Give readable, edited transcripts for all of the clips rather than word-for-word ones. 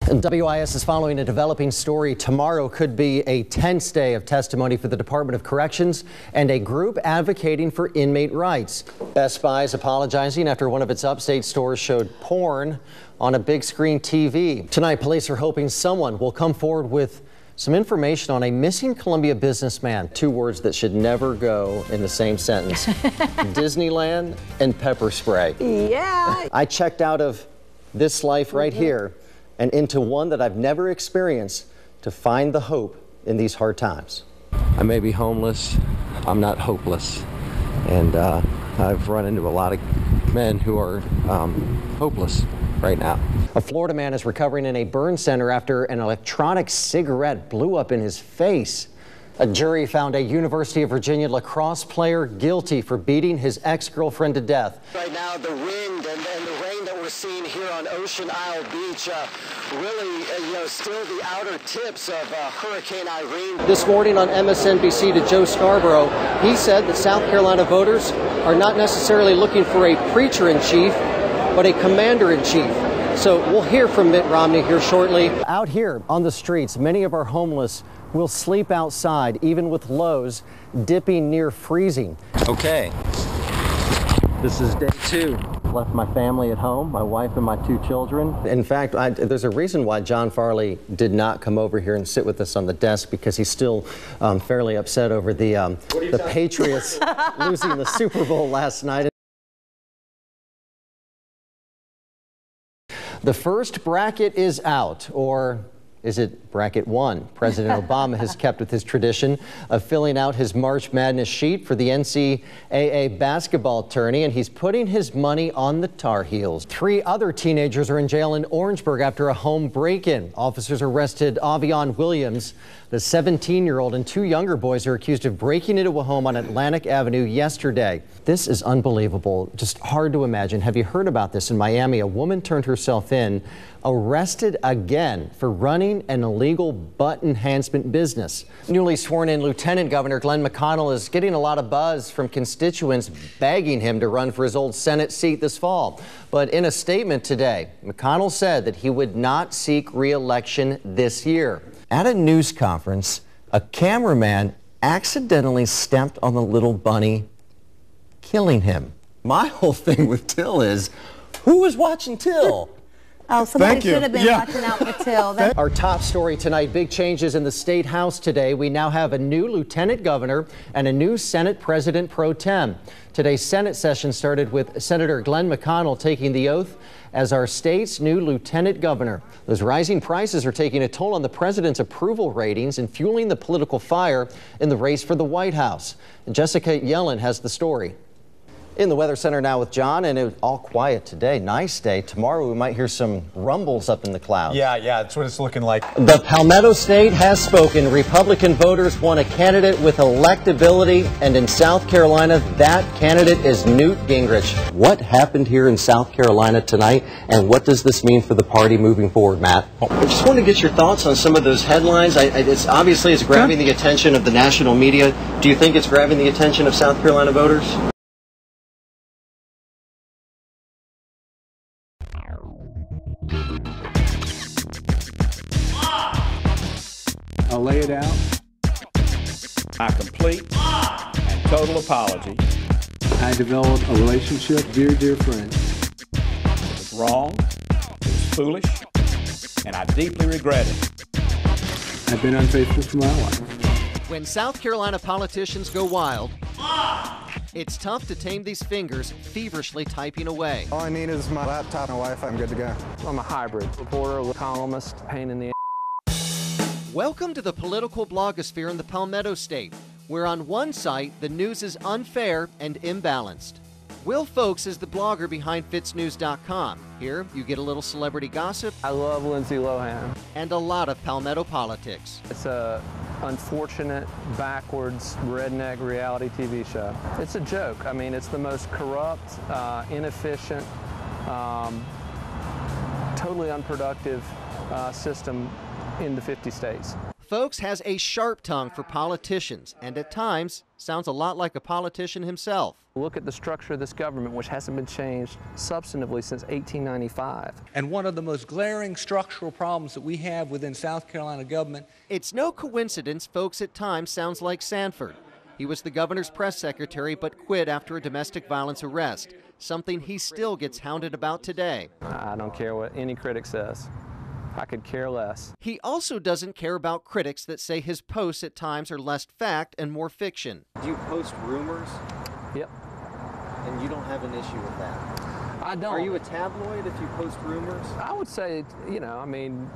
And WIS is following a developing story. Tomorrow could be a tense day of testimony for the Department of Corrections and a group advocating for inmate rights. Best Buy is apologizing after one of its upstate stores showed porn on a big screen TV. Tonight, police are hoping someone will come forward with some information on a missing Columbia businessman. Two words that should never go in the same sentence. Disneyland and pepper spray. Yeah. I checked out of this life right here and into one that I've never experienced to find the hope in these hard times. I may be homeless, I'm not hopeless. And I've run into a lot of men who are hopeless right now. A Florida man is recovering in a burn center after an electronic cigarette blew up in his face. A jury found a University of Virginia lacrosse player guilty for beating his ex-girlfriend to death. Right now, the wind and the rain that we're seeing here on Ocean Isle Beach really, still the outer tips of Hurricane Irene. This morning on MSNBC to Joe Scarborough, he said that South Carolina voters are not necessarily looking for a preacher-in-chief, but a commander-in-chief. So we'll hear from Mitt Romney here shortly. Out here on the streets, many of our homeless will sleep outside, even with lows dipping near freezing. Okay, this is day 2. Left my family at home, my wife and my 2 children. In fact, there's a reason why John Farley did not come over here and sit with us on the desk, because he's still fairly upset over the Patriots losing the Super Bowl last night. The first bracket is out, or is it bracket 1? President Obama has kept with his tradition of filling out his March Madness sheet for the NCAA basketball tourney, and he's putting his money on the Tar Heels. 3 other teenagers are in jail in Orangeburg after a home break-in. Officers arrested Avion Williams, the 17-year-old, and 2 younger boys are accused of breaking into a home on Atlantic Avenue yesterday. This is unbelievable, just hard to imagine. Have you heard about this? In Miami, a woman turned herself in, arrested again for running an illegal butt enhancement business. Newly sworn in Lieutenant Governor Glenn McConnell is getting a lot of buzz from constituents begging him to run for his old Senate seat this fall. But in a statement today, McConnell said that he would not seek re-election this year. At a news conference, a cameraman accidentally stepped on the little bunny, killing him. My whole thing with Till is, who was watching Till? Oh, somebody should have been watching out for Till. Our top story tonight, big changes in the State House today. We now have a new lieutenant governor and a new Senate President pro tem. Today's Senate session started with Senator Glenn McConnell taking the oath as our state's new lieutenant governor. Those rising prices are taking a toll on the president's approval ratings and fueling the political fire in the race for the White House. And Jessica Yellen has the story. In the Weather Center now with John, and it was all quiet today. Nice day. Tomorrow we might hear some rumbles up in the clouds. Yeah, that's what it's looking like. The Palmetto State has spoken. Republican voters want a candidate with electability, and in South Carolina, that candidate is Newt Gingrich. What happened here in South Carolina tonight, and what does this mean for the party moving forward, Matt? I just want to get your thoughts on some of those headlines. It's obviously grabbing the attention of the national media. Do you think it's grabbing the attention of South Carolina voters? I'll lay it out. My complete and total apology. I developed a relationship, dear friend. It was wrong, it was foolish, and I deeply regret it. I've been unfaithful to my wife. When South Carolina politicians go wild, it's tough to tame these fingers feverishly typing away. All I need is my laptop and Wi-Fi. I'm good to go. I'm a hybrid reporter, columnist, pain in the Welcome to the political blogosphere in the Palmetto State, where on one site, the news is unfair and imbalanced. Will Folks is the blogger behind FitzNews.com. Here, you get a little celebrity gossip. I love Lindsay Lohan. And a lot of Palmetto politics. It's a unfortunate, backwards, redneck reality TV show. It's a joke. I mean, it's the most corrupt, inefficient, totally unproductive system in the 50 states. Folks has a sharp tongue for politicians and at times sounds a lot like a politician himself. Look at the structure of this government, which hasn't been changed substantively since 1895. And one of the most glaring structural problems that we have within South Carolina government. It's no coincidence folks at times sounds like Sanford. He was the governor's press secretary but quit after a domestic violence arrest, something he still gets hounded about today. I don't care what any critic says. I could care less. He also doesn't care about critics that say his posts at times are less fact and more fiction. Do you post rumors? Yep. And you don't have an issue with that? I don't. Are you a tabloid if you post rumors? I would say, you know, I mean,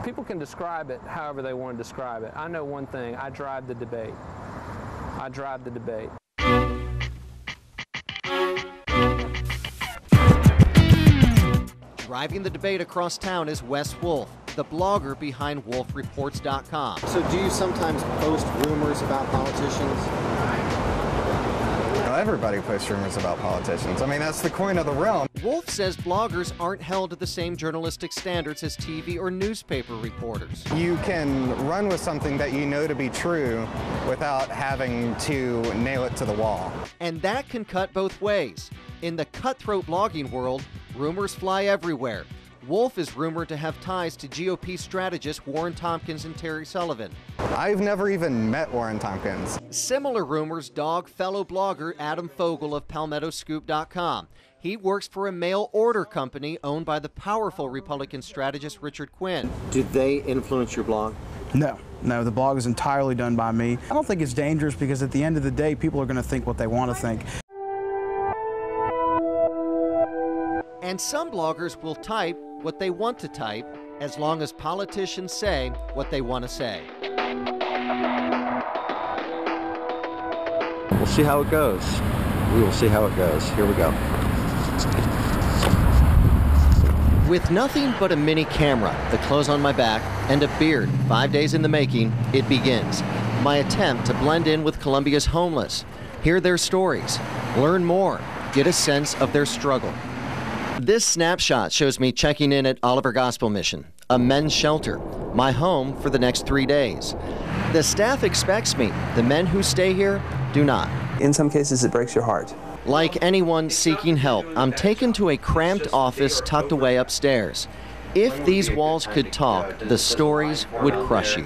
people can describe it however they want to describe it. I know one thing, I drive the debate. I drive the debate. Driving the debate across town is Wes Wolf, the blogger behind WolfReports.com. So do you sometimes post rumors about politicians? Everybody posts rumors about politicians. I mean, that's the coin of the realm. Wolf says bloggers aren't held to the same journalistic standards as TV or newspaper reporters. You can run with something that you know to be true without having to nail it to the wall. And that can cut both ways. In the cutthroat blogging world, rumors fly everywhere. Wolf is rumored to have ties to GOP strategists Warren Tompkins and Terry Sullivan. I've never even met Warren Tompkins. Similar rumors dog fellow blogger Adam Fogel of PalmettoScoop.com. He works for a mail order company owned by the powerful Republican strategist Richard Quinn. Do they influence your blog? No, the blog is entirely done by me. I don't think it's dangerous because at the end of the day, people are going to think what they want to think. And some bloggers will type what they want to type as long as politicians say what they want to say. We'll see how it goes. We will see how it goes. Here we go. With nothing but a mini camera, the clothes on my back, and a beard 5 days in the making, it begins. My attempt to blend in with Columbia's homeless, hear their stories, learn more, get a sense of their struggle. This snapshot shows me checking in at Oliver Gospel Mission, a men's shelter, my home for the next 3 days. The staff expects me. The men who stay here do not. In some cases, it breaks your heart. Like anyone seeking help, I'm taken to a cramped office tucked away upstairs. If these walls could talk, the stories would crush you.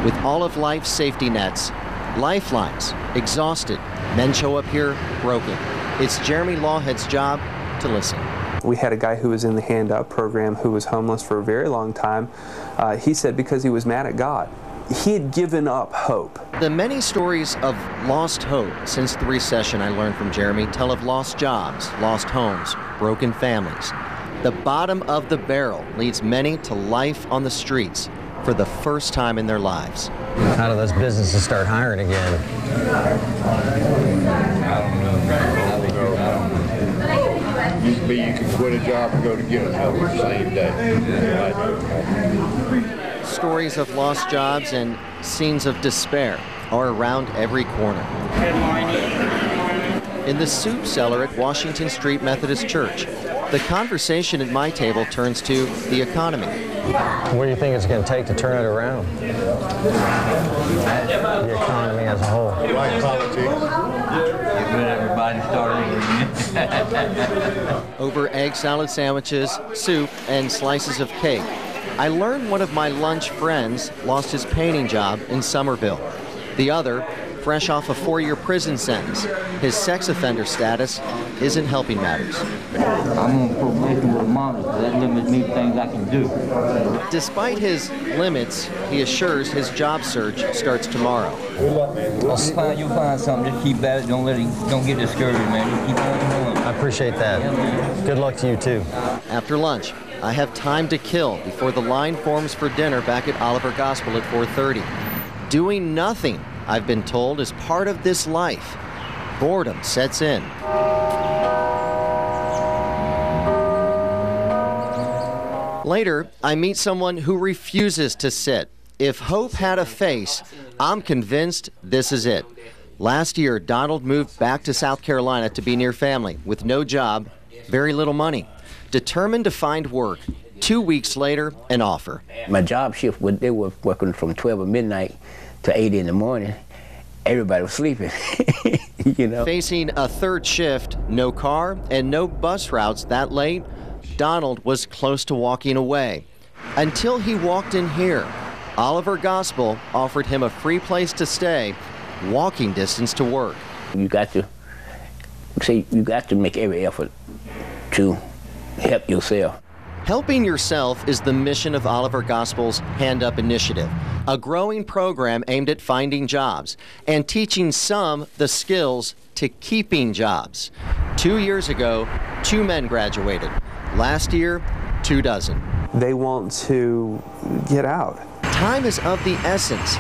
With all of life's safety nets, lifelines, exhausted, men show up here broken. It's Jeremy Lawhead's job to listen. We had a guy who was in the Hand Up program who was homeless for a very long time. He said because he was mad at God. He had given up hope. The many stories of lost hope since the recession I learned from Jeremy tell of lost jobs, lost homes, broken families. The bottom of the barrel leads many to life on the streets for the first time in their lives. How do those businesses start hiring again? I don't know. Used to be you could quit a job and go to get another the same day. Stories of lost jobs and scenes of despair are around every corner. In the soup cellar at Washington Street Methodist Church, the conversation at my table turns to the economy. What do you think it's going to take to turn it around? The economy as a whole. Like politics. Everybody started. Over egg salad sandwiches, soup, and slices of cake, I learned one of my lunch friends lost his painting job in Somerville. The other, fresh off a 4-year prison sentence, his sex offender status isn't helping matters. I'm on probation with a monitor. That limits me things I can do. Despite his limits, he assures his job search starts tomorrow. You'll find something. Just keep at it. Don't get discouraged, man. Just keep on going. I appreciate that. Good luck to you, too. After lunch, I have time to kill before the line forms for dinner back at Oliver Gospel at 4:30. Doing nothing, I've been told, is part of this life. Boredom sets in. Later, I meet someone who refuses to sit. If hope had a face, I'm convinced this is it. Last year, Donald moved back to South Carolina to be near family with no job, very little money. Determined to find work, 2 weeks later, an offer. My job shift, they were working from 12 at midnight to 8 in the morning. Everybody was sleeping, you know. Facing a third shift, no car, and no bus routes that late, Donald was close to walking away. Until he walked in here. Oliver Gospel offered him a free place to stay, walking distance to work. You got to make every effort to help yourself. Helping yourself is the mission of Oliver Gospel's Hand Up initiative, a growing program aimed at finding jobs and teaching some the skills to keeping jobs. 2 years ago, 2 men graduated. Last year, 2 dozen. They want to get out. Time is of the essence.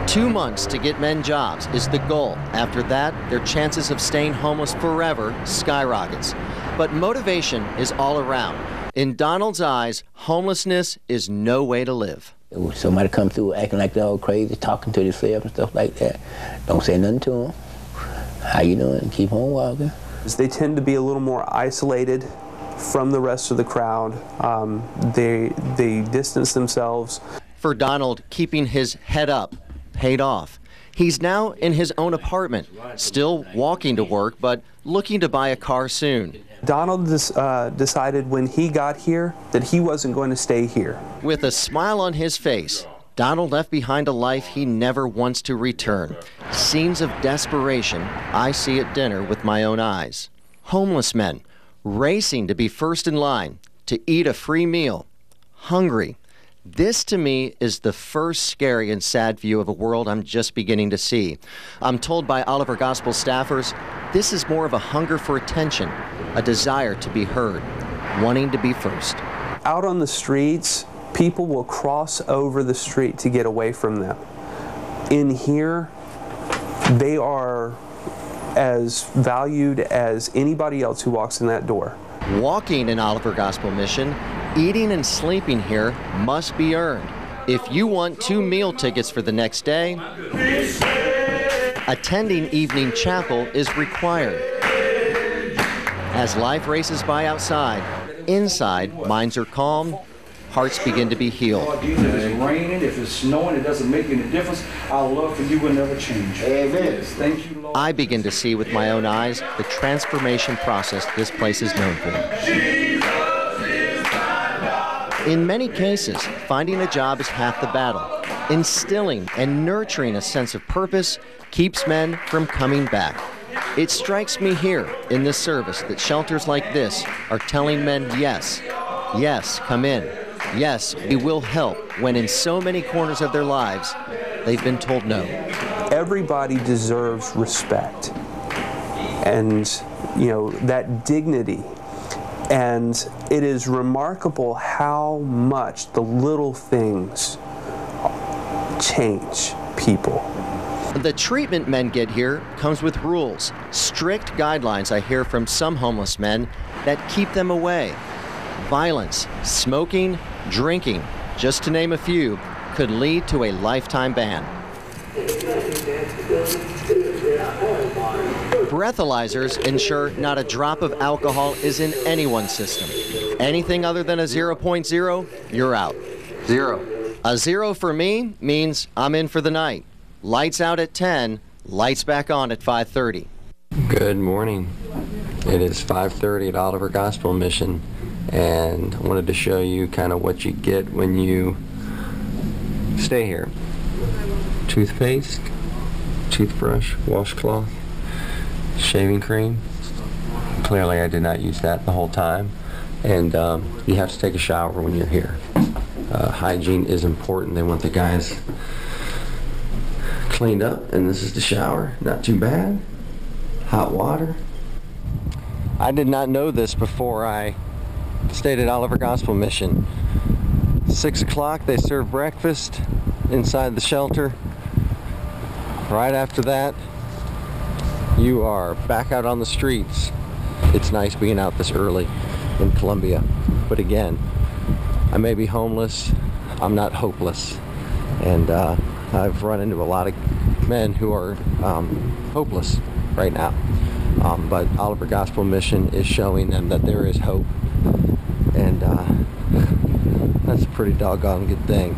2 months to get men jobs is the goal. After that, their chances of staying homeless forever skyrockets. But motivation is all around. In Donald's eyes, homelessness is no way to live. Somebody come through acting like they're all crazy, talking to themselves and stuff like that. Don't say nothing to them. How you doing? Keep on walking. They tend to be a little more isolated from the rest of the crowd. They distance themselves. For Donald, keeping his head up paid off. He's now in his own apartment, still walking to work, but looking to buy a car soon. Donald decided when he got here that he wasn't going to stay here. With a smile on his face, Donald left behind a life he never wants to return. Scenes of desperation I see at dinner with my own eyes. Homeless men racing to be first in line, to eat a free meal, hungry. This, to me, is the first scary and sad view of a world I'm just beginning to see. I'm told by Oliver Gospel staffers, this is more of a hunger for attention, a desire to be heard, wanting to be first. Out on the streets, people will cross over the street to get away from them. In here, they are as valued as anybody else who walks in that door. Walking in Oliver Gospel Mission, eating and sleeping here must be earned. If you want 2 meal tickets for the next day, attending evening chapel is required. As life races by outside, inside, minds are calm, hearts begin to be healed. If it's raining, if it's snowing, it doesn't make any difference. Our love for you will never change. Amen. Thank you, Lord. I begin to see with my own eyes the transformation process this place is known for. In many cases, finding a job is half the battle. Instilling and nurturing a sense of purpose keeps men from coming back. It strikes me here in this service that shelters like this are telling men yes, yes, come in. Yes, we will help, when in so many corners of their lives, they've been told no. Everybody deserves respect and, you know, that dignity. And it is remarkable how much the little things change people. The treatment men get here comes with rules, strict guidelines I hear from some homeless men that keep them away. Violence, smoking, drinking, just to name a few, could lead to a lifetime ban. Breathalyzers ensure not a drop of alcohol is in anyone's system. Anything other than a 0.0, you're out. 0. A 0 for me means I'm in for the night. Lights out at 10, lights back on at 5:30. Good morning. It is 5:30 at Oliver Gospel Mission, and I wanted to show you kind of what you get when you stay here. Toothpaste, toothbrush, washcloth, shaving cream. Clearly I did not use that the whole time, and you have to take a shower when you're here. Hygiene is important. They want the guys cleaned up, and this is the shower. Not too bad. Hot water. I did not know this before I stayed at Oliver Gospel Mission. 6 o'clock they serve breakfast inside the shelter. Right after that, you are back out on the streets. It's nice being out this early in Columbia, but again, I may be homeless, I'm not hopeless, and I've run into a lot of men who are hopeless right now, but Oliver Gospel Mission is showing them that there is hope, and That's a pretty doggone good thing.